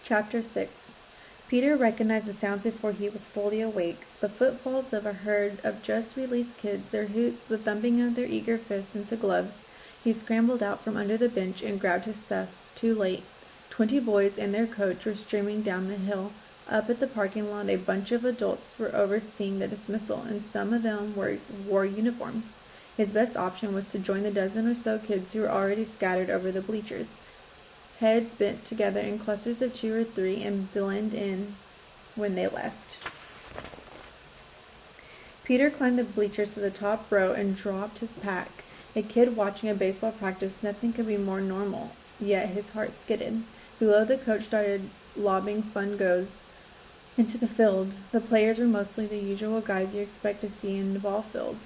Chapter 6. Peter recognized the sounds before he was fully awake. The footfalls of a herd of just-released kids, their hoots, the thumping of their eager fists into gloves. He scrambled out from under the bench and grabbed his stuff. Too late. 20 boys and their coach were streaming down the hill. Up at the parking lot, a bunch of adults were overseeing the dismissal, and some of them wore uniforms. His best option was to join the dozen or so kids who were already scattered over the bleachers. Heads bent together in clusters of 2 or 3 and blend in when they left. Peter climbed the bleachers to the top row and dropped his pack. A kid watching a baseball practice, nothing could be more normal, yet his heart skidded. Below, the coach started lobbing fun goes into the field. The players were mostly the usual guys you expect to see in the ball field,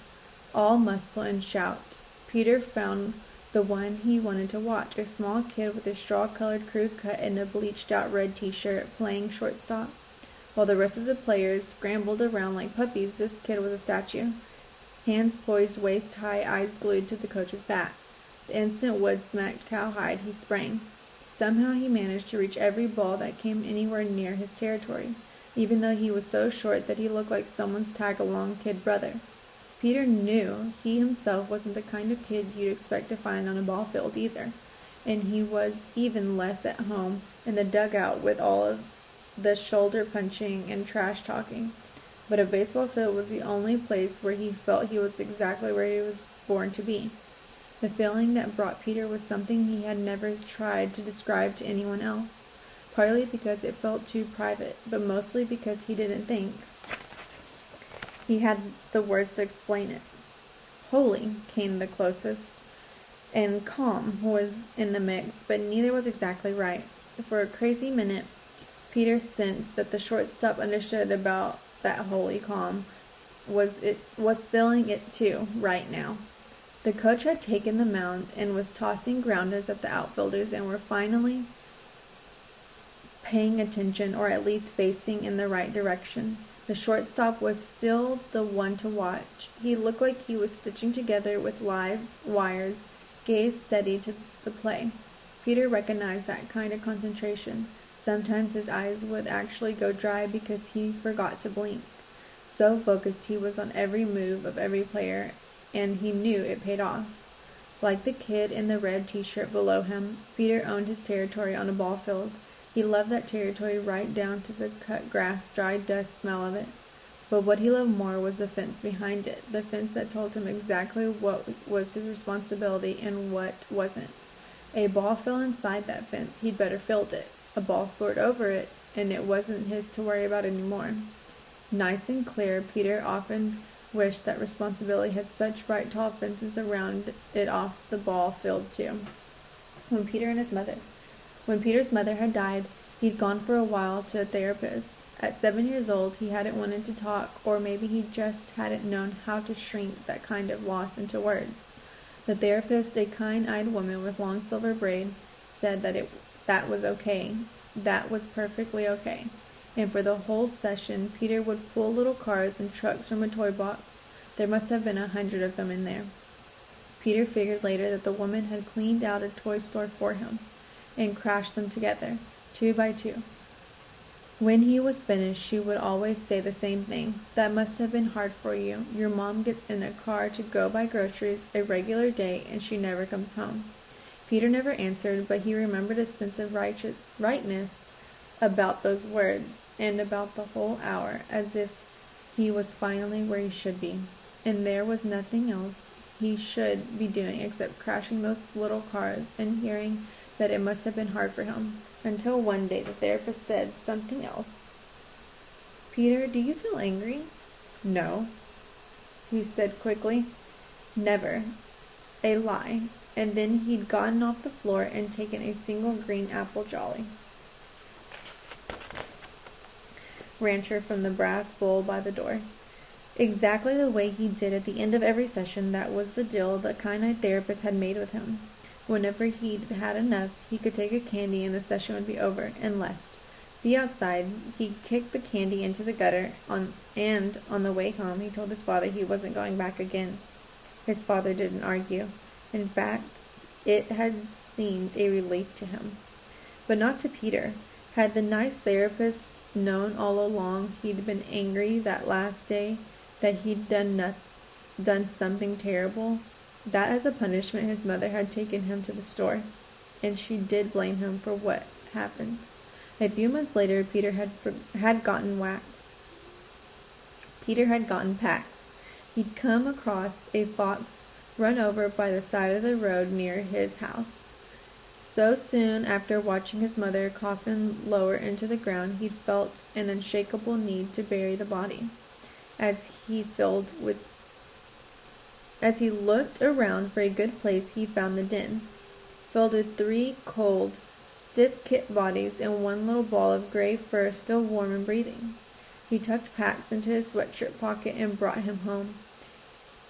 all muscle and shout. Peter found the one he wanted to watch, a small kid with a straw-colored crew cut and a bleached-out red t-shirt, playing shortstop. While the rest of the players scrambled around like puppies, this kid was a statue. Hands poised waist-high, eyes glued to the coach's bat. The instant Wood smacked cowhide, he sprang. Somehow he managed to reach every ball that came anywhere near his territory, even though he was so short that he looked like someone's tag-along kid brother. Peter knew he himself wasn't the kind of kid you'd expect to find on a ball field either, and he was even less at home in the dugout with all of the shoulder-punching and trash-talking. But a baseball field was the only place where he felt he was exactly where he was born to be. The feeling that brought Peter was something he had never tried to describe to anyone else, partly because it felt too private, but mostly because he didn't think he had the words to explain it. Holy came the closest, and calm was in the mix, but neither was exactly right. For a crazy minute, Peter sensed that the shortstop understood about that holy calm, was feeling it too, right now. The coach had taken the mound and was tossing grounders at the outfielders and were finally paying attention, or at least facing in the right direction. The shortstop was still the one to watch. He looked like he was stitching together with live wires, gaze steady to the play. Peter recognized that kind of concentration. Sometimes his eyes would actually go dry because he forgot to blink. So focused he was on every move of every player, and he knew it paid off. Like the kid in the red t-shirt below him, Peter owned his territory on a ball field. He loved that territory right down to the cut grass, dry dust smell of it. But what he loved more was the fence behind it, the fence that told him exactly what was his responsibility and what wasn't. A ball fell inside that fence, he'd better field it. A ball soared over it, and it wasn't his to worry about anymore. Nice and clear, Peter often wished that responsibility had such bright tall fences around it off the ball field too. When Peter's mother had died, he'd gone for a while to a therapist. At 7 years old, he hadn't wanted to talk, or maybe he just hadn't known how to shrink that kind of loss into words. The therapist, a kind-eyed woman with long silver braid, said that was okay. That was perfectly okay. And for the whole session, Peter would pull little cars and trucks from a toy box. There must have been 100 of them in there. Peter figured later that the woman had cleaned out a toy store for him and crashed them together, 2 by 2. When he was finished, she would always say the same thing. That must have been hard for you. Your mom gets in a car to go buy groceries a regular day, and she never comes home. Peter never answered, but he remembered a sense of rightness about those words, and about the whole hour, as if he was finally where he should be, and there was nothing else he should be doing except crashing those little cars and hearing that it must have been hard for him, until one day the therapist said something else. Peter, do you feel angry? No, he said quickly. Never. A lie. And then he'd gotten off the floor and taken a single green apple Jolly Rancher from the brass bowl by the door. Exactly the way he did at the end of every session. That was the deal the kind-eyed therapist had made with him. Whenever he'd had enough, he could take a candy and the session would be over, and left. Be outside, he'd kick the candy into the gutter, and on the way home he told his father he wasn't going back again. His father didn't argue. In fact, it had seemed a relief to him. But not to Peter. Had the nice therapist known all along he'd been angry that last day, that he'd done something terrible, that as a punishment his mother had taken him to the store, and she did blame him for what happened. A few months later, Peter had gotten wax. Peter had gotten Pax. He'd come across a fox run over by the side of the road near his house. So soon after watching his mother coffin lower into the ground, he felt an unshakable need to bury the body. As he looked around for a good place, he found the den, filled with 3 cold, stiff kit bodies and one little ball of gray fur still warm and breathing. He tucked Pax into his sweatshirt pocket and brought him home,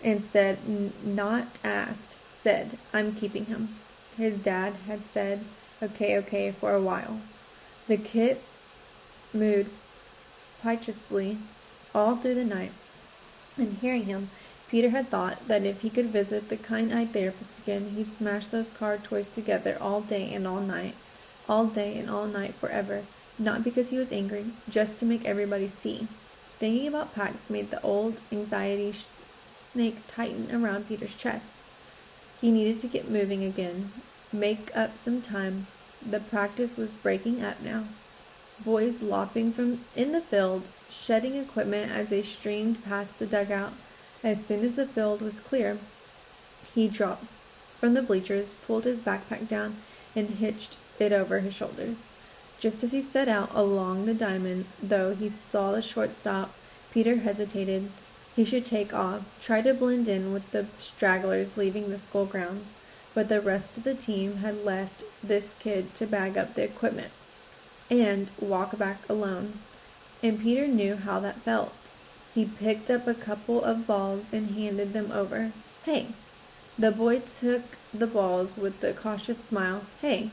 and said, not asked, said, "I'm keeping him." His dad had said, okay, for a while. The kit mooed piteously all through the night, and hearing him, Peter had thought that if he could visit the kind-eyed therapist again, he'd smash those car toys together all day and all night forever, not because he was angry, just to make everybody see. Thinking about Pax made the old anxiety snake tighten around Peter's chest. He needed to get moving again, make up some time. The practice was breaking up now. Boys lopping from in the field, shedding equipment as they streamed past the dugout. As soon as the field was clear, he dropped from the bleachers, pulled his backpack down, and hitched it over his shoulders. Just as he set out along the diamond, though he saw the shortstop, Peter hesitated. He should take off, try to blend in with the stragglers leaving the school grounds, but the rest of the team had left this kid to bag up the equipment and walk back alone, and Peter knew how that felt. He picked up a couple of balls and handed them over. "Hey." The boy took the balls with a cautious smile. "Hey,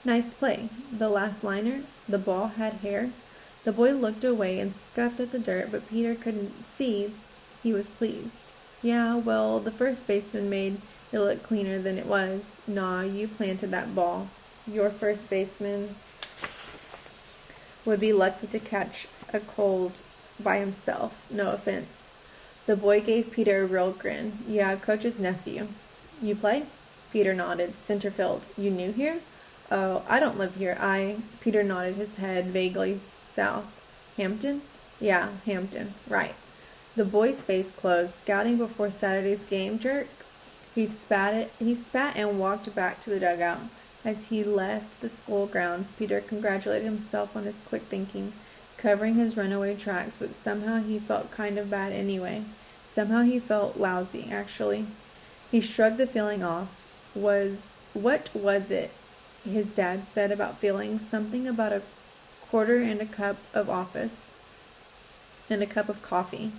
nice play. The last liner? The ball had hair?" The boy looked away and scuffed at the dirt, but Peter couldn't see he was pleased. "Yeah, well, the first baseman made it look cleaner than it was. Nah, you planted that ball. Your first baseman would be lucky to catch a cold by himself. No offense." The boy gave Peter a real grin. "Yeah, coach's nephew. You play?" Peter nodded. "Center field. You new here?" "Oh, I don't live here. Peter nodded his head vaguely south. "Hampton?" "Yeah, Hampton. Right." The boy's face closed. "Scouting before Saturday's game, jerk?" He spat and walked back to the dugout. As he left the school grounds, Peter congratulated himself on his quick thinking, covering his runaway tracks, but somehow he felt kind of bad anyway. Somehow he felt lousy, actually. He shrugged the feeling off. What was it his dad said about feelings? Something about a quarter and a cup of coffee.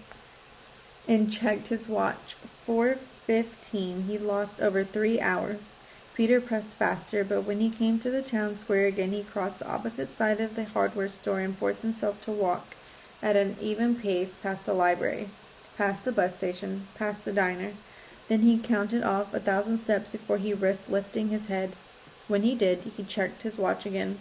And checked his watch. 4:15. He'd lost over 3 hours. Peter pressed faster, but when he came to the town square again, he crossed the opposite side of the hardware store and forced himself to walk at an even pace past the library, past the bus station, past the diner. Then he counted off 1,000 steps before he risked lifting his head. When he did, he checked his watch again.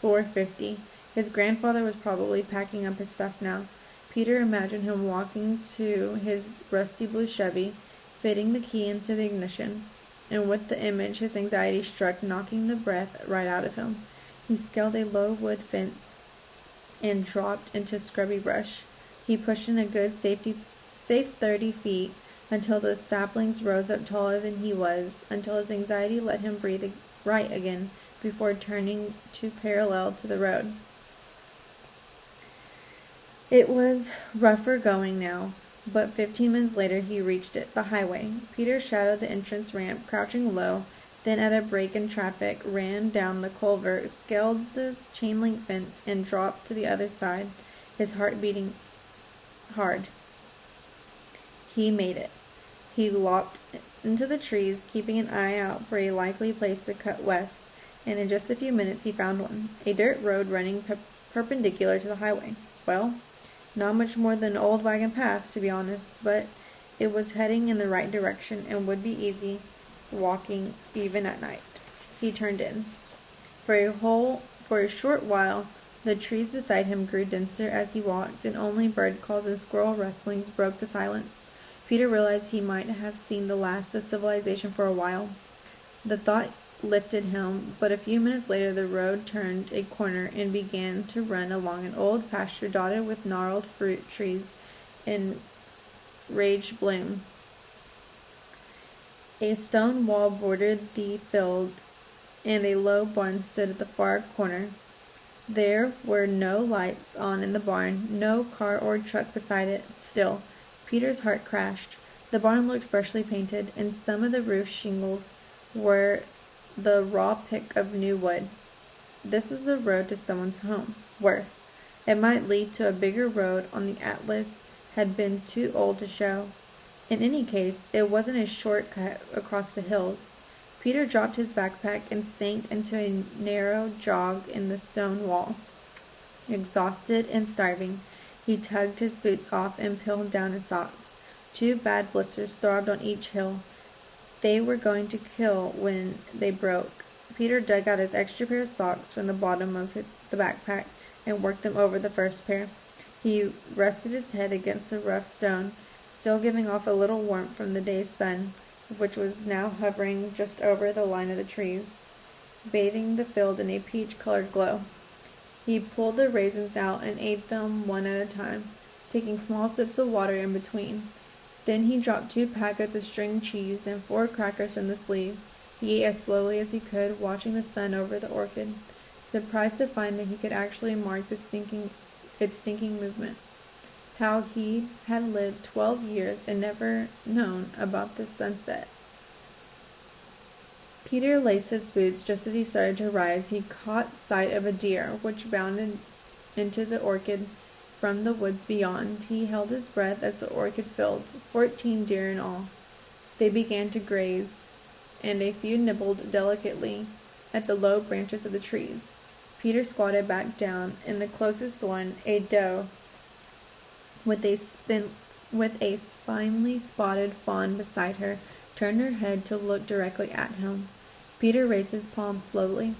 4:50. His grandfather was probably packing up his stuff now. Peter imagined him walking to his rusty blue Chevy, fitting the key into the ignition, and with the image his anxiety struck, knocking the breath right out of him. He scaled a low wood fence and dropped into scrubby brush. He pushed in a good safe 30 feet until the saplings rose up taller than he was, until his anxiety let him breathe right again before turning to parallel to the road. It was rougher going now, but 15 minutes later he reached it, the highway. Peter shadowed the entrance ramp, crouching low, then at a break in traffic, ran down the culvert, scaled the chain-link fence, and dropped to the other side, his heart beating hard. He made it. He lopped into the trees, keeping an eye out for a likely place to cut west, and in just a few minutes he found one, a dirt road running perpendicular to the highway. Well, not much more than an old wagon path, to be honest, but it was heading in the right direction and would be easy walking even at night. He turned in. For For a short while, the trees beside him grew denser as he walked, and only bird calls and squirrel rustlings broke the silence. Peter realized he might have seen the last of civilization for a while. The thought lifted him, but a few minutes later the road turned a corner and began to run along an old pasture dotted with gnarled fruit trees in raged bloom. A stone wall bordered the field, and a low barn stood at the far corner. There were no lights on in the barn, no car or truck beside it. Still, Peter's heart crashed. The barn looked freshly painted, and some of the roof shingles were the raw pick of new wood. This was the road to someone's home. Worse, it might lead to a bigger road on the atlas had been too old to show. In any case, it wasn't a shortcut across the hills. Peter dropped his backpack and sank into a narrow jog in the stone wall. Exhausted and starving, he tugged his boots off and peeled down his socks. 2 bad blisters throbbed on each heel. They were going to kill when they broke. Peter dug out his extra pair of socks from the bottom of the backpack and worked them over the first pair. He rested his head against the rough stone, still giving off a little warmth from the day's sun, which was now hovering just over the line of the trees, bathing the field in a peach-colored glow. He pulled the raisins out and ate them one at a time, taking small sips of water in between. Then he dropped 2 packets of string cheese and 4 crackers from the sleeve. He ate as slowly as he could, watching the sun over the orchid, surprised to find that he could actually mark its stinking movement. How he had lived 12 years and never known about the sunset. Peter laced his boots just as he started to rise. He caught sight of a deer, which bounded into the orchid from the woods beyond. He held his breath as the orchid filled, 14 deer in all. They began to graze, and a few nibbled delicately at the low branches of the trees. Peter squatted back down. In the closest one, a doe with a spinely spotted fawn beside her, turned her head to look directly at him. Peter raised his palm slowly,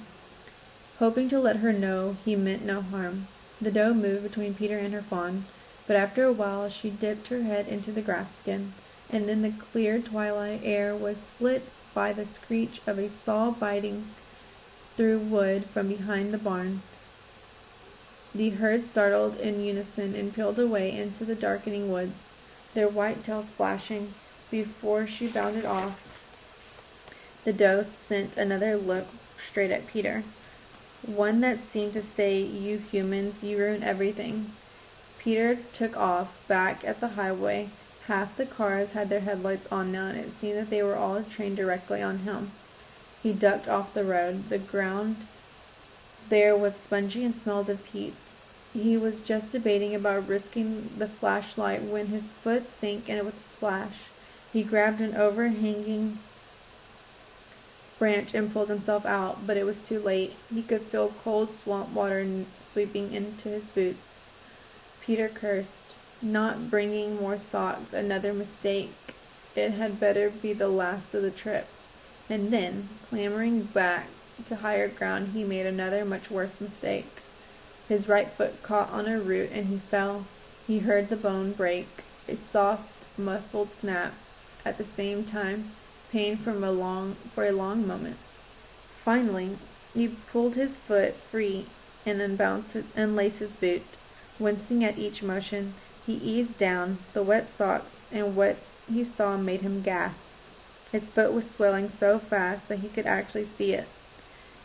hoping to let her know he meant no harm. The doe moved between Peter and her fawn, but after a while she dipped her head into the grass again, and then the clear twilight air was split by the screech of a saw biting through wood from behind the barn. The herd startled in unison and peeled away into the darkening woods, their white tails flashing. Before she bounded off, the doe sent another look straight at Peter, one that seemed to say, "You humans, you ruin everything." Peter took off, back at the highway. Half the cars had their headlights on now, and it seemed that they were all trained directly on him. He ducked off the road. The ground there was spongy and smelled of peat. He was just debating about risking the flashlight when his foot sank in it with a splash. He grabbed an overhanging branch and pulled himself out, but it was too late. He could feel cold swamp water sweeping into his boots. Peter cursed. Not bringing more socks, another mistake. It had better be the last of the trip. And then, clambering back to higher ground, he made another much worse mistake. His right foot caught on a root and he fell. He heard the bone break, a soft, muffled snap. At the same time, pain for a long moment. Finally, he pulled his foot free and unlaced his boot. Wincing at each motion, he eased down. The wet socks and what he saw made him gasp. His foot was swelling so fast that he could actually see it.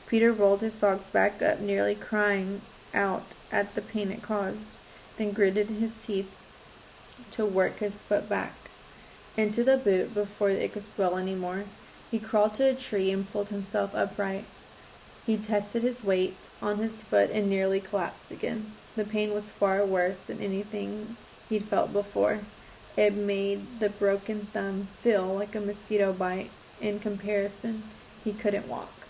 Peter rolled his socks back up, nearly crying out at the pain it caused, then gritted his teeth to work his foot back into the boot before it could swell any more. He crawled to a tree and pulled himself upright. He tested his weight on his foot and nearly collapsed again. The pain was far worse than anything he'd felt before. It made the broken thumb feel like a mosquito bite. In comparison, he couldn't walk.